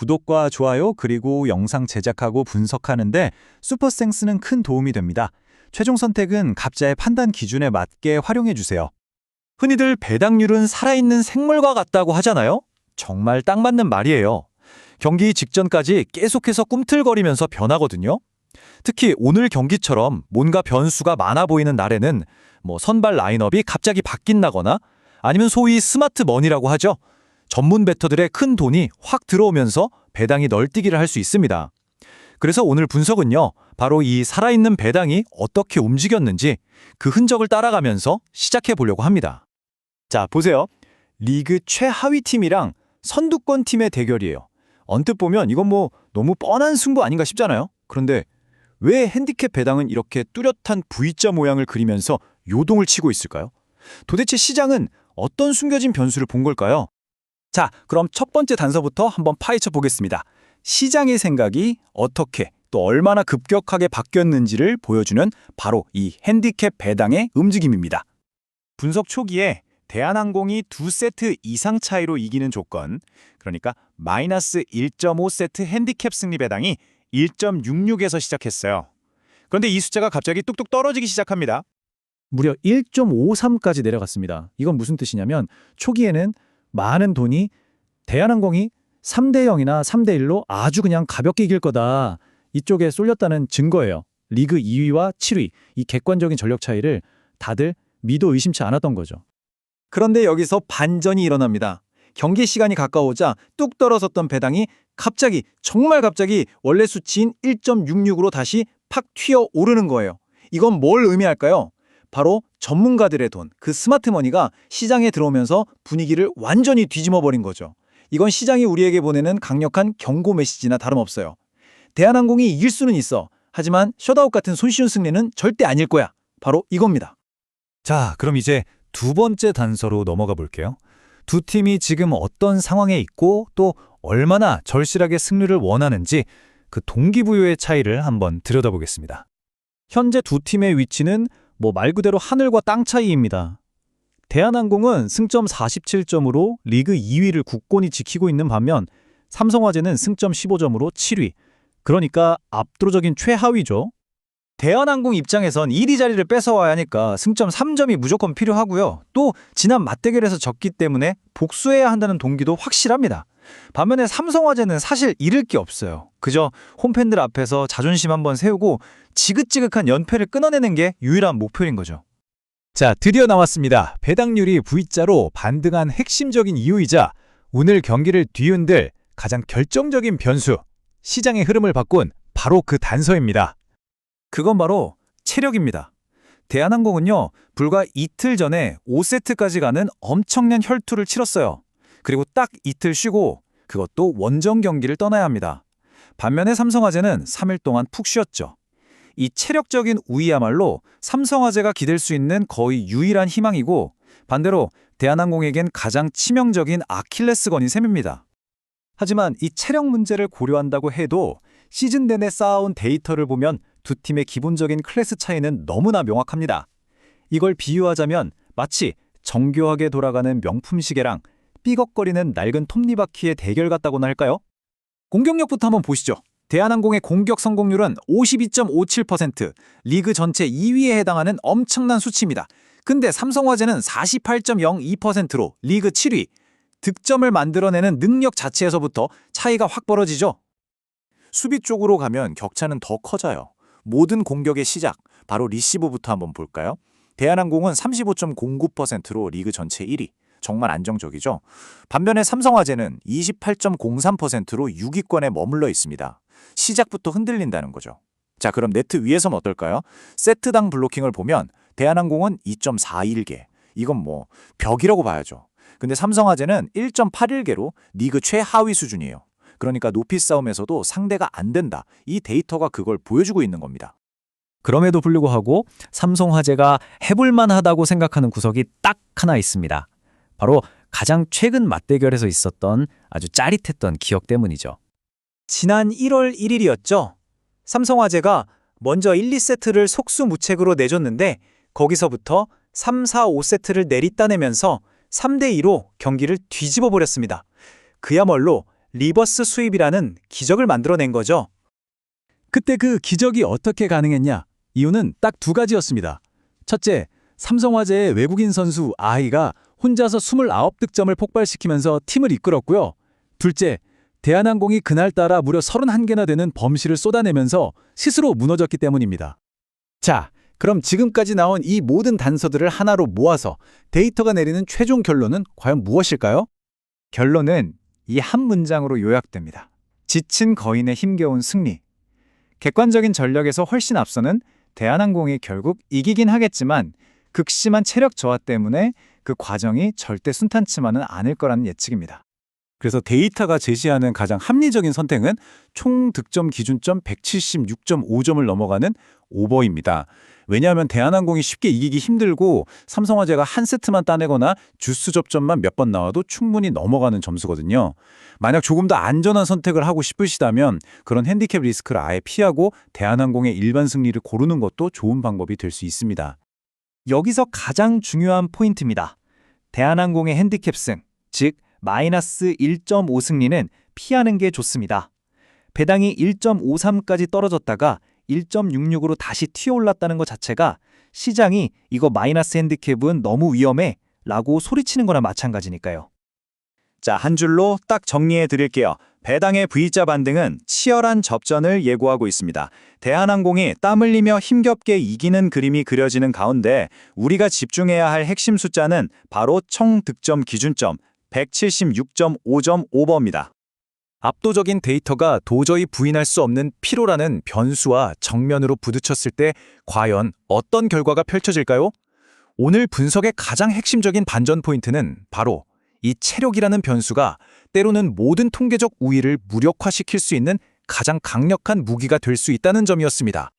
구독과 좋아요 그리고 영상 제작하고 분석하는데 슈퍼센스는 큰 도움이 됩니다. 최종 선택은 각자의 판단 기준에 맞게 활용해 주세요. 흔히들 배당률은 살아있는 생물과 같다고 하잖아요? 정말 딱 맞는 말이에요. 경기 직전까지 계속해서 꿈틀거리면서 변하거든요. 특히 오늘 경기처럼 뭔가 변수가 많아 보이는 날에는 선발 라인업이 갑자기 바뀐다거나 아니면 소위 스마트 머니라고 하죠. 전문 베터들의 큰 돈이 확 들어오면서 배당이 널뛰기를 할 수 있습니다. 그래서 오늘 분석은요, 바로 이 살아있는 배당이 어떻게 움직였는지 그 흔적을 따라가면서 시작해 보려고 합니다. 자, 보세요. 리그 최하위 팀이랑 선두권 팀의 대결이에요. 언뜻 보면 이건 너무 뻔한 승부 아닌가 싶잖아요. 그런데 왜 핸디캡 배당은 이렇게 뚜렷한 V자 모양을 그리면서 요동을 치고 있을까요? 도대체 시장은 어떤 숨겨진 변수를 본 걸까요? 자, 그럼 첫 번째 단서부터 한번 파헤쳐 보겠습니다. 시장의 생각이 어떻게 또 얼마나 급격하게 바뀌었는지를 보여주는 바로 이 핸디캡 배당의 움직임입니다. 분석 초기에 대한항공이 2세트 이상 차이로 이기는 조건, 그러니까 마이너스 1.5세트 핸디캡 승리 배당이 1.66에서 시작했어요. 그런데 이 숫자가 갑자기 뚝뚝 떨어지기 시작합니다. 무려 1.53까지 내려갔습니다. 이건 무슨 뜻이냐면 초기에는 많은 돈이 대한항공이 3대 0이나 3대 1로 아주 그냥 가볍게 이길 거다. 이쪽에 쏠렸다는 증거예요. 리그 2위와 7위, 이 객관적인 전력 차이를 다들 미도 의심치 않았던 거죠. 그런데 여기서 반전이 일어납니다. 경기 시간이 가까워오자 뚝 떨어졌던 배당이 갑자기, 정말 갑자기 원래 수치인 1.66으로 다시 팍 튀어 오르는 거예요. 이건 뭘 의미할까요? 바로 전문가들의 돈, 그 스마트머니가 시장에 들어오면서 분위기를 완전히 뒤집어 버린 거죠. 이건 시장이 우리에게 보내는 강력한 경고 메시지나 다름없어요. 대한항공이 이길 수는 있어. 하지만 셧아웃 같은 손쉬운 승리는 절대 아닐 거야. 바로 이겁니다. 자, 그럼 이제 두 번째 단서로 넘어가 볼게요. 두 팀이 지금 어떤 상황에 있고 또 얼마나 절실하게 승리를 원하는지 그 동기부여의 차이를 한번 들여다보겠습니다. 현재 두 팀의 위치는 말 그대로 하늘과 땅 차이입니다. 대한항공은 승점 47점으로 리그 2위를 굳건히 지키고 있는 반면 삼성화재는 승점 15점으로 7위. 그러니까 압도적인 최하위죠. 대한항공 입장에선 1위 자리를 뺏어와야 하니까 승점 3점이 무조건 필요하고요. 또 지난 맞대결에서 졌기 때문에 복수해야 한다는 동기도 확실합니다. 반면에 삼성화재는 사실 잃을 게 없어요. 그저 홈팬들 앞에서 자존심 한번 세우고 지긋지긋한 연패를 끊어내는 게 유일한 목표인 거죠. 자, 드디어 나왔습니다. 배당률이 V자로 반등한 핵심적인 이유이자 오늘 경기를 뒤흔들 가장 결정적인 변수, 시장의 흐름을 바꾼 바로 그 단서입니다. 그건 바로 체력입니다. 대한항공은요, 불과 이틀 전에 5세트까지 가는 엄청난 혈투를 치렀어요. 그리고 딱 이틀 쉬고 그것도 원정 경기를 떠나야 합니다. 반면에 삼성화재는 3일 동안 푹 쉬었죠. 이 체력적인 우위야말로 삼성화재가 기댈 수 있는 거의 유일한 희망이고 반대로 대한항공에겐 가장 치명적인 아킬레스건인 셈입니다. 하지만 이 체력 문제를 고려한다고 해도 시즌 내내 쌓아온 데이터를 보면 두 팀의 기본적인 클래스 차이는 너무나 명확합니다. 이걸 비유하자면 마치 정교하게 돌아가는 명품 시계랑 삐걱거리는 낡은 톱니바퀴의 대결 같다고나 할까요? 공격력부터 한번 보시죠. 대한항공의 공격 성공률은 52.57%, 리그 전체 2위에 해당하는 엄청난 수치입니다. 근데 삼성화재는 48.02%로 리그 7위. 득점을 만들어내는 능력 자체에서부터 차이가 확 벌어지죠. 수비 쪽으로 가면 격차는 더 커져요. 모든 공격의 시작, 바로 리시브부터 한번 볼까요? 대한항공은 35.09%로 리그 전체 1위. 정말 안정적이죠. 반면에 삼성화재는 28.03%로 6위권에 머물러 있습니다. 시작부터 흔들린다는 거죠. 자, 그럼 네트 위에서는 어떨까요? 세트당 블로킹을 보면 대한항공은 2.41개. 이건 벽이라고 봐야죠. 근데 삼성화재는 1.81개로 리그 최하위 수준이에요. 그러니까 높이 싸움에서도 상대가 안 된다. 이 데이터가 그걸 보여주고 있는 겁니다. 그럼에도 불구하고 삼성화재가 해볼만하다고 생각하는 구석이 딱 하나 있습니다. 바로 가장 최근 맞대결에서 있었던 아주 짜릿했던 기억 때문이죠. 지난 1월 1일이었죠. 삼성화재가 먼저 1, 2세트를 속수무책으로 내줬는데 거기서부터 3, 4, 5세트를 내리따내면서 3대 2로 경기를 뒤집어 버렸습니다. 그야말로 리버스 스윕이라는 기적을 만들어낸 거죠. 그때 그 기적이 어떻게 가능했냐? 이유는 딱 두 가지였습니다. 첫째, 삼성화재의 외국인 선수 아이가 혼자서 29득점을 폭발시키면서 팀을 이끌었고요. 둘째, 대한항공이 그날따라 무려 31개나 되는 범실을 쏟아내면서 스스로 무너졌기 때문입니다. 자, 그럼 지금까지 나온 이 모든 단서들을 하나로 모아서 데이터가 내리는 최종 결론은 과연 무엇일까요? 결론은 이 한 문장으로 요약됩니다. 지친 거인의 힘겨운 승리. 객관적인 전력에서 훨씬 앞서는 대한항공이 결국 이기긴 하겠지만 극심한 체력 저하 때문에 그 과정이 절대 순탄치만은 않을 거라는 예측입니다. 그래서 데이터가 제시하는 가장 합리적인 선택은 총 득점 기준점 176.5점을 넘어가는 오버입니다. 왜냐하면 대한항공이 쉽게 이기기 힘들고 삼성화재가 한 세트만 따내거나 주스 접점만 몇 번 나와도 충분히 넘어가는 점수거든요. 만약 조금 더 안전한 선택을 하고 싶으시다면 그런 핸디캡 리스크를 아예 피하고 대한항공의 일반 승리를 고르는 것도 좋은 방법이 될 수 있습니다. 여기서 가장 중요한 포인트입니다. 대한항공의 핸디캡승, 즉 마이너스 1.5 승리는 피하는 게 좋습니다. 배당이 1.53까지 떨어졌다가 1.66으로 다시 튀어올랐다는 것 자체가 시장이 이거 마이너스 핸디캡은 너무 위험해 라고 소리치는 거나 마찬가지니까요. 자, 한 줄로 딱 정리해 드릴게요. 배당의 V자 반등은 치열한 접전을 예고하고 있습니다. 대한항공이 땀 흘리며 힘겹게 이기는 그림이 그려지는 가운데 우리가 집중해야 할 핵심 숫자는 바로 총 득점 기준점 176.5점 오버입니다. 압도적인 데이터가 도저히 부인할 수 없는 피로라는 변수와 정면으로 부딪혔을 때 과연 어떤 결과가 펼쳐질까요? 오늘 분석의 가장 핵심적인 반전 포인트는 바로 이 체력이라는 변수가 때로는 모든 통계적 우위를 무력화시킬 수 있는 가장 강력한 무기가 될 수 있다는 점이었습니다.